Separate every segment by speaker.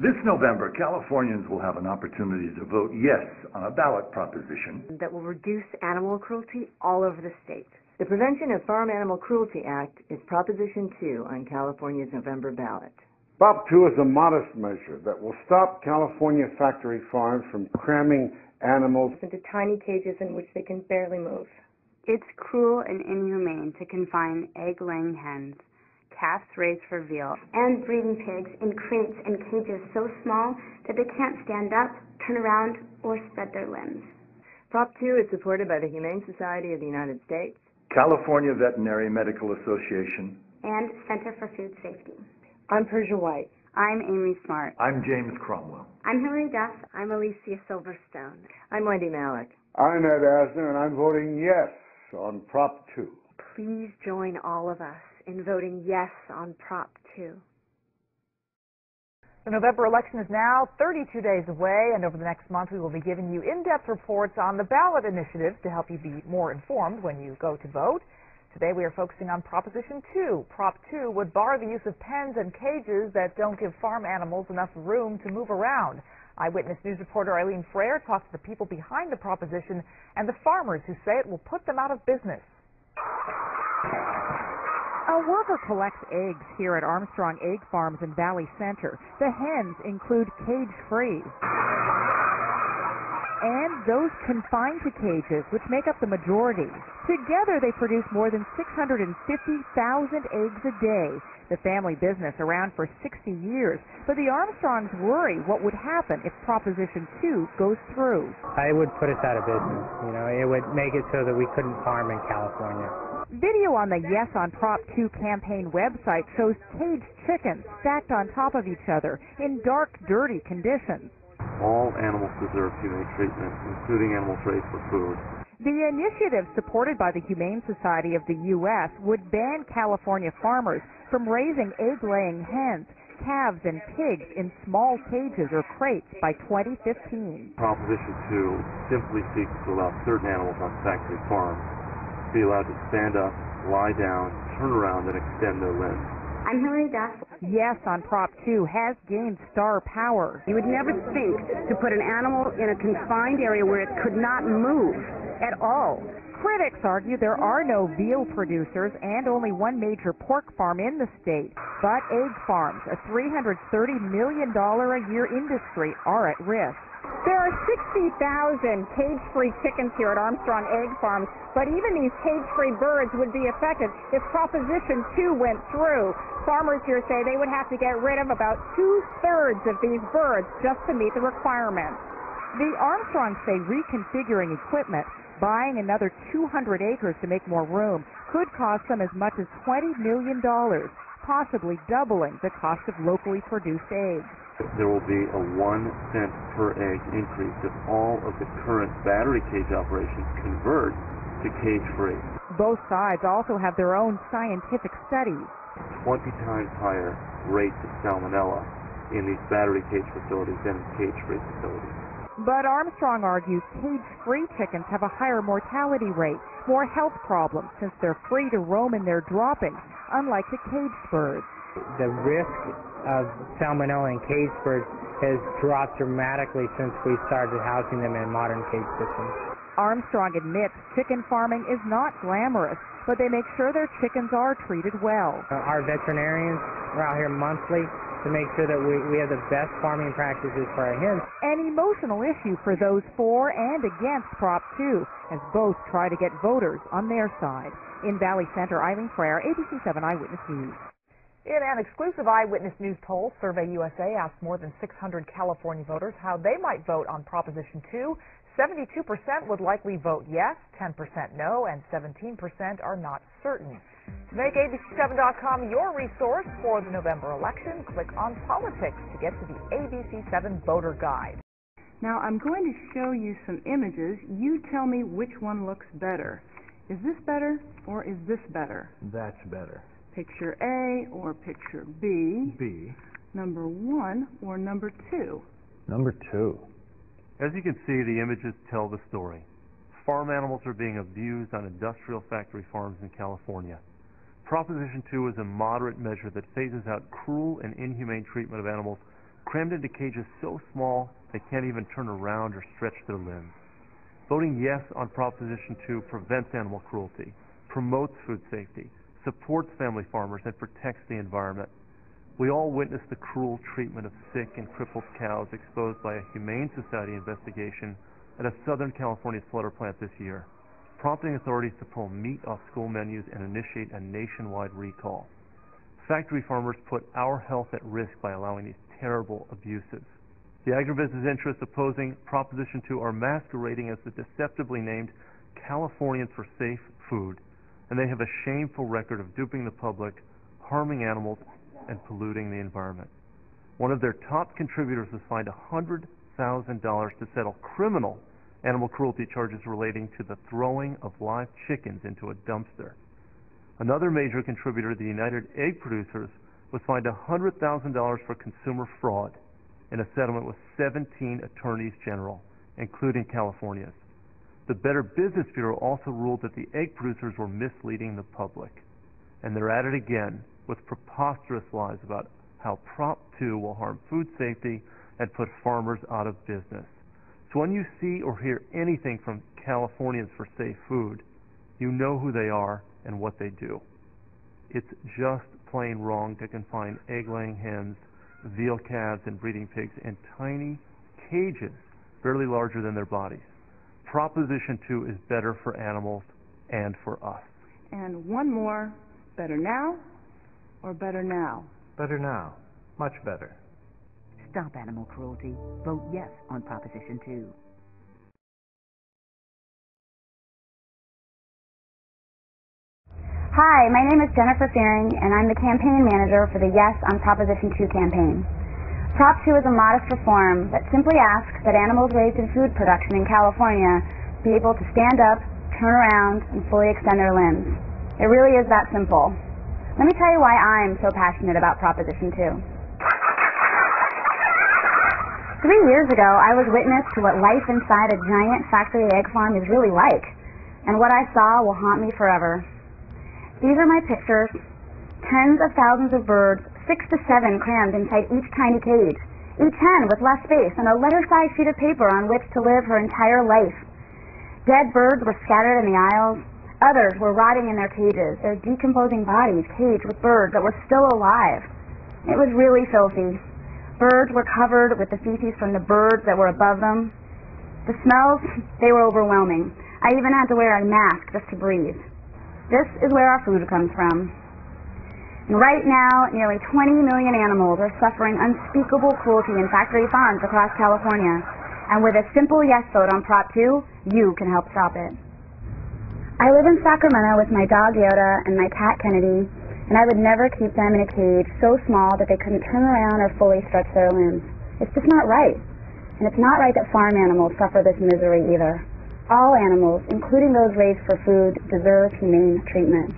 Speaker 1: This November, Californians will have an opportunity to vote yes on a ballot proposition
Speaker 2: that will reduce animal cruelty all over the state. The Prevention of Farm Animal Cruelty Act is Proposition 2 on California's November ballot.
Speaker 3: Prop 2 is a modest measure that will stop California factory farms from cramming animals
Speaker 4: into tiny cages in which they can barely move.
Speaker 5: It's cruel and inhumane to confine egg-laying hens, calves raised for veal,
Speaker 6: and breeding pigs in crates and cages so small that they can't stand up, turn around, or spread their limbs.
Speaker 2: Prop 2 is supported by the Humane Society of the United States,
Speaker 1: California Veterinary Medical Association,
Speaker 6: and Center for Food Safety.
Speaker 4: I'm Persia White.
Speaker 5: I'm Amy Smart.
Speaker 1: I'm James Cromwell.
Speaker 6: I'm Hillary Duff.
Speaker 5: I'm Alicia Silverstone.
Speaker 2: I'm Wendy Malick.
Speaker 3: I'm Ed Asner, and I'm voting yes on Prop 2.
Speaker 5: Please join all of us in voting yes on Prop 2.
Speaker 7: The November election is now 32 days away, and over the next month we will be giving you in-depth reports on the ballot initiatives to help you be more informed when you go to vote. Today we are focusing on Proposition 2. Prop 2 would bar the use of pens and cages that don't give farm animals enough room to move around. Eyewitness News reporter Eileen Frere talks to the people behind the proposition and the farmers who say it will put them out of business. A worker collects eggs here at Armstrong Egg Farms in Valley Center. The hens include cage-free, and those confined to cages, which make up the majority. Together, they produce more than 650,000 eggs a day. The family business around for 60 years, but the Armstrongs worry what would happen if Proposition 2 goes through.
Speaker 8: It would put us out of business. It would make it so that we couldn't farm in California.
Speaker 7: Video on the Yes on Prop 2 campaign website shows caged chickens stacked on top of each other in dark, dirty conditions.
Speaker 9: All animals deserve humane treatment, including animals raised for food.
Speaker 7: The initiative, supported by the Humane Society of the U.S., would ban California farmers from raising egg-laying hens, calves, and pigs in small cages or crates by 2015.
Speaker 9: Proposition 2 simply seeks to allow certain animals on factory farms to be allowed to stand up, lie down, turn around, and extend their limbs.
Speaker 6: I'm Hillary Duff.
Speaker 7: Yes on Prop 2 has gained star power.
Speaker 5: You would never think to put an animal in a confined area where it could not move at all.
Speaker 7: Critics argue there are no veal producers and only one major pork farm in the state. But egg farms, a $330 million a year industry, are at risk. There are 60,000 cage-free chickens here at Armstrong Egg Farms, but even these cage-free birds would be affected if Proposition 2 went through. Farmers here say they would have to get rid of about 2/3 of these birds just to meet the requirements. The Armstrongs say reconfiguring equipment, buying another 200 acres to make more room, could cost them as much as $20 million, possibly doubling the cost of locally produced eggs.
Speaker 9: There will be a 1 cent per egg increase if all of the current battery cage operations convert to cage-free.
Speaker 7: Both sides also have their own scientific studies.
Speaker 9: 20 times higher rates of salmonella in these battery cage facilities than in cage-free facilities.
Speaker 7: But Armstrong argues cage-free chickens have a higher mortality rate, more health problems since they're free to roam in their droppings, unlike the caged birds.
Speaker 8: The risk of salmonella in caged birds has dropped dramatically since we started housing them in modern cage systems.
Speaker 7: Armstrong admits chicken farming is not glamorous, but they make sure their chickens are treated well.
Speaker 8: Our veterinarians are out here monthly to make sure that we have the best farming practices for our hens.
Speaker 7: An emotional issue for those for and against Prop 2, as both try to get voters on their side. In Valley Center, Eileen Frere, ABC 7 Eyewitness News. In an exclusive Eyewitness News poll, Survey USA asked more than 600 California voters how they might vote on Proposition 2. 72% would likely vote yes, 10% no, and 17% are not certain. To make ABC7.com your resource for the November election, click on Politics to get to the ABC7 Voter Guide.
Speaker 10: Now I'm going to show you some images. You tell me which one looks better. Is this better or is this better?
Speaker 11: That's better.
Speaker 10: Picture A or picture B?
Speaker 11: B.
Speaker 10: Number 1 or number 2?
Speaker 11: Number 2.
Speaker 12: As you can see, the images tell the story. Farm animals are being abused on industrial factory farms in California. Proposition 2 is a moderate measure that phases out cruel and inhumane treatment of animals crammed into cages so small they can't even turn around or stretch their limbs. Voting yes on Proposition 2 prevents animal cruelty, promotes food safety, supports family farmers, and protects the environment. We all witnessed the cruel treatment of sick and crippled cows exposed by a Humane Society investigation at a Southern California slaughter plant this year, prompting authorities to pull meat off school menus and initiate a nationwide recall. Factory farmers put our health at risk by allowing these terrible abuses. The agribusiness interests opposing Proposition 2 are masquerading as the deceptively named Californians for Safe Food, and they have a shameful record of duping the public, harming animals, and polluting the environment. One of their top contributors was fined $100,000 to settle criminal animal cruelty charges relating to the throwing of live chickens into a dumpster. Another major contributor, the United Egg Producers, was fined $100,000 for consumer fraud in a settlement with 17 attorneys general, including California's. The Better Business Bureau also ruled that the egg producers were misleading the public. And they're at it again with preposterous lies about how Prop 2 will harm food safety and put farmers out of business. So when you see or hear anything from Californians for Safe Food, you know who they are and what they do. It's just plain wrong to confine egg-laying hens, veal calves, and breeding pigs in tiny cages barely larger than their bodies. Proposition 2 is better for animals and for us.
Speaker 10: And one more, better now or better now?
Speaker 11: Better now. Much better.
Speaker 13: Stop animal cruelty. Vote yes on Proposition 2.
Speaker 6: Hi, my name is Jennifer Fearing, and I'm the campaign manager for the Yes on Proposition 2 campaign. Prop 2 is a modest reform that simply asks that animals raised in food production in California be able to stand up, turn around, and fully extend their limbs. It really is that simple. Let me tell you why I'm so passionate about Proposition 2. 3 years ago, I was witness to what life inside a giant factory egg farm is really like, and what I saw will haunt me forever. These are my pictures. Tens of thousands of birds, 6 to 7 crammed inside each tiny cage, each hen with less space and a letter-sized sheet of paper on which to live her entire life. Dead birds were scattered in the aisles. Others were rotting in their cages, their decomposing bodies caged with birds that were still alive. It was really filthy. Birds were covered with the feces from the birds that were above them. The smells, they were overwhelming. I even had to wear a mask just to breathe. This is where our food comes from. And right now, nearly 20 million animals are suffering unspeakable cruelty in factory farms across California. And with a simple yes vote on Prop 2, you can help stop it. I live in Sacramento with my dog Yoda and my cat Kennedy, and I would never keep them in a cage so small that they couldn't turn around or fully stretch their limbs. It's just not right. And it's not right that farm animals suffer this misery either. All animals, including those raised for food, deserve humane treatment.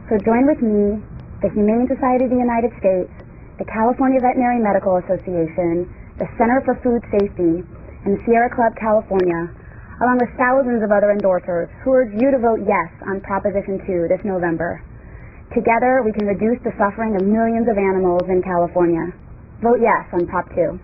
Speaker 6: So join with me, the Humane Society of the United States, the California Veterinary Medical Association, the Center for Food Safety, and Sierra Club California, along with thousands of other endorsers who urge you to vote yes on Proposition 2 this November. Together, we can reduce the suffering of millions of animals in California. Vote yes on Prop 2.